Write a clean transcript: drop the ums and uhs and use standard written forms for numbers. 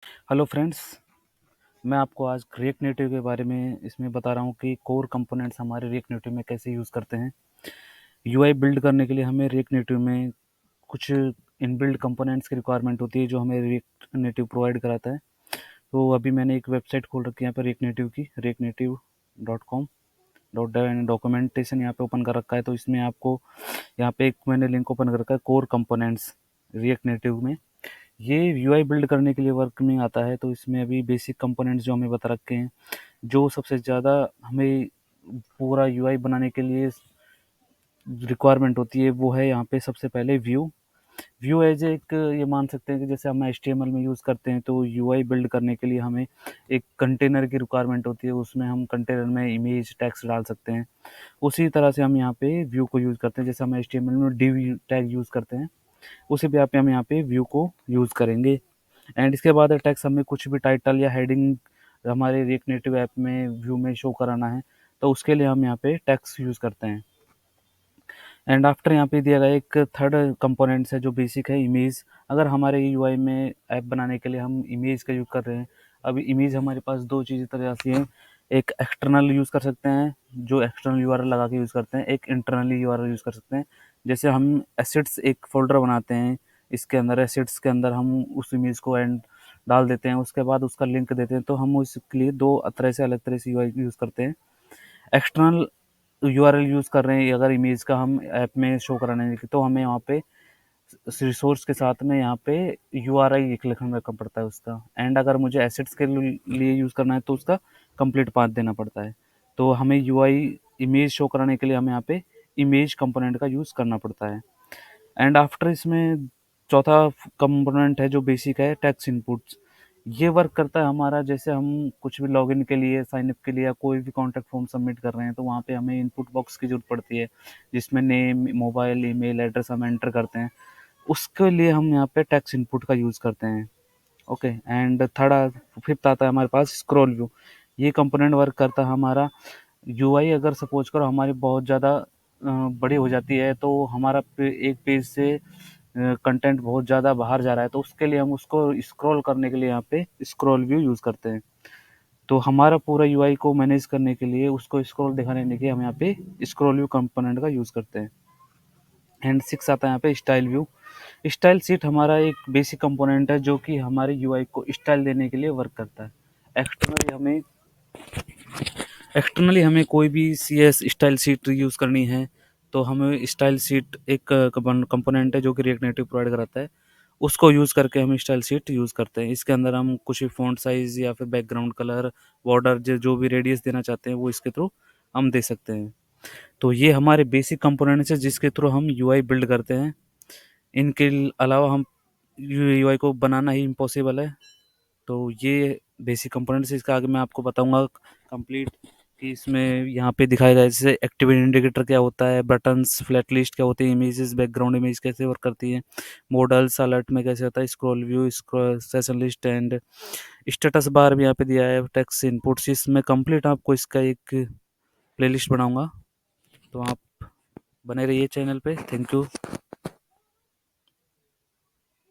Hello friends, मैं आपको आज रिएक्ट नेटिव के बारे में इसमें बता रहा हूँ कि कोर कंपोनेंट्स हमारे रिएक्ट नेटिव में कैसे यूज़ करते हैं। यूआई बिल्ड करने के लिए हमें रिएक्ट नेटिव में कुछ इनबिल्ट कंपोनेंट्स की रिक्वायरमेंट होती है जो हमें रिएक्ट नेटिव प्रोवाइड कराता है। तो अभी मैंने एक वेबसाइट खोल रखी है यहाँ पर रिएक्ट नेटिव की, reactnative.com डॉक्यूमेंटेशन यहाँ पे ओपन कर रखा है। तो इसमें आपको यहाँ पे एक मैंने लिंक ओपन कर रखा है, कोर कंपोनेंट्स रिएक्ट नेटिव में। ये यूआई बिल्ड करने के लिए वर्क में आता है। तो इसमें अभी बेसिक कंपोनेंट्स जो हमें बता रखे हैं, जो सबसे ज़्यादा हमें पूरा यूआई बनाने के लिए रिक्वायरमेंट होती है, वो है यहाँ पे सबसे पहले व्यू। व्यू एज एक ये मान सकते हैं कि जैसे हम एचटीएमएल में यूज़ करते हैं, तो यूआई बिल्ड करने के लिए हमें एक कंटेनर की रिक्वायरमेंट होती है। उसमें हम कंटेनर में इमेज टेक्स्ट डाल सकते हैं। उसी तरह से हम यहाँ पे व्यू को यूज़ करते हैं। जैसे हम एचटीएमएल में div टैग यूज़ करते हैं, उसी पे हम यहाँ पे व्यू को यूज़ करेंगे। एंड इसके बाद टेक्स्ट हमें कुछ भी टाइटल या हेडिंग हमारे रिएक्ट नेटिव ऐप में व्यू में शो कराना है, तो उसके लिए हम यहाँ पे टेक्स्ट यूज़ करते हैं। एंड आफ्टर यहाँ पे दिया गया एक थर्ड कंपोनेंट्स है जो बेसिक है, इमेज। अगर हमारे यूआई में ऐप बनाने के लिए हम इमेज का यूज़ कर रहे हैं, अभी इमेज हमारे पास दो चीज़ें तरह से हैं। एक एक्सटर्नल यूज़ कर सकते हैं, जो एक्सटर्नल यूआरएल लगा के यूज़ करते हैं। एक इंटरनली यूआरएल यूज़ कर सकते हैं। जैसे हम एसेट्स एक फोल्डर बनाते हैं, इसके अंदर एसेट्स के अंदर हम उस इमेज को एंड डाल देते हैं, उसके बाद उसका लिंक देते हैं। तो हम उसके लिए दो तरह से अलग तरह से यूआई यूज़ करते हैं। एक्सटर्नल यूआरएल यूज़ कर रहे हैं अगर इमेज का हम ऐप में शो कराने की, तो हमें वहाँ पे रिसोर्स के साथ में यहाँ पे यूआरआई एक लिखना रखना पड़ता है उसका। एंड अगर मुझे एसेट्स के लिए यूज़ करना है तो उसका कंप्लीट पाथ देना पड़ता है। तो हमें यूआई इमेज शो कराने के लिए हमें यहाँ पे इमेज कंपोनेंट का यूज़ करना पड़ता है। एंड आफ्टर इसमें चौथा कंपोनेंट है जो बेसिक है, टेक्स्ट इनपुट्स। ये वर्क करता है हमारा, जैसे हम कुछ भी लॉगिन के लिए, साइन अप के लिए या कोई भी कॉन्टैक्ट फॉर्म सबमिट कर रहे हैं, तो वहाँ पे हमें इनपुट बॉक्स की ज़रूरत पड़ती है, जिसमें नेम, मोबाइल, ईमेल एड्रेस हम एंटर करते हैं। उसके लिए हम यहाँ पे टेक्स्ट इनपुट का यूज़ करते हैं। ओके। एंड फिफ्थ आता है हमारे पास स्क्रॉल व्यू। ये कंपोनेंट वर्क करता है हमारा यूआई। अगर सपोज करो हमारी बहुत ज़्यादा बड़ी हो जाती है, तो हमारा एक पेज से कंटेंट बहुत ज़्यादा बाहर जा रहा है, तो उसके लिए हम उसको स्क्रॉल करने के लिए यहाँ पे स्क्रॉल व्यू यूज़ करते हैं। तो हमारा पूरा यूआई को मैनेज करने के लिए, उसको स्क्रॉल दिखाने के लिए हम यहाँ पे स्क्रॉल व्यू कंपोनेंट का यूज़ करते हैं। एंड सिक्स आता है यहाँ पे स्टाइल व्यू। स्टाइल शीट हमारा एक बेसिक कंपोनेंट है जो कि हमारे यूआई को स्टाइल देने के लिए वर्क करता है। एक्सटर्नली हमें एक्सटर्नली हमें कोई भी सीएस स्टाइल शीट यूज़ करनी है, तो हमें स्टाइल शीट एक कंपोनेंट है जो कि रिएक्ट नेटिव प्रोवाइड कराता है। उसको यूज़ करके हम स्टाइल शीट यूज़ करते हैं। इसके अंदर हम कुछ भी फ़ॉन्ट साइज़ या फिर बैकग्राउंड कलर, बॉर्डर जो भी रेडियस देना चाहते हैं, वो इसके थ्रू हम दे सकते हैं। तो ये हमारे बेसिक कंपोनेंट्स हैं जिसके थ्रू हम यूआई बिल्ड करते हैं। इनके अलावा हम यूआई को बनाना ही इम्पॉसिबल है। तो ये बेसिक कंपोनेंट्स, इसका आगे मैं आपको बताऊंगा कंप्लीट कि इसमें यहाँ पे दिखाया गया है जैसे एक्टिविटी इंडिकेटर क्या होता है, बटन्स, फ्लैट लिस्ट क्या होती है, इमेजेस, बैकग्राउंड इमेज कैसे वर्क करती है, मॉडल्स अलर्ट में कैसे होता है, scroll view, session list and status bar भी यहाँ पे दिया है, टेक्स्ट इनपुट्स। इसमें कंप्लीट आपको इसका एक प्लेलिस्ट बनाऊंगा, तो आप बने रहिए चैनल पे। Thank you.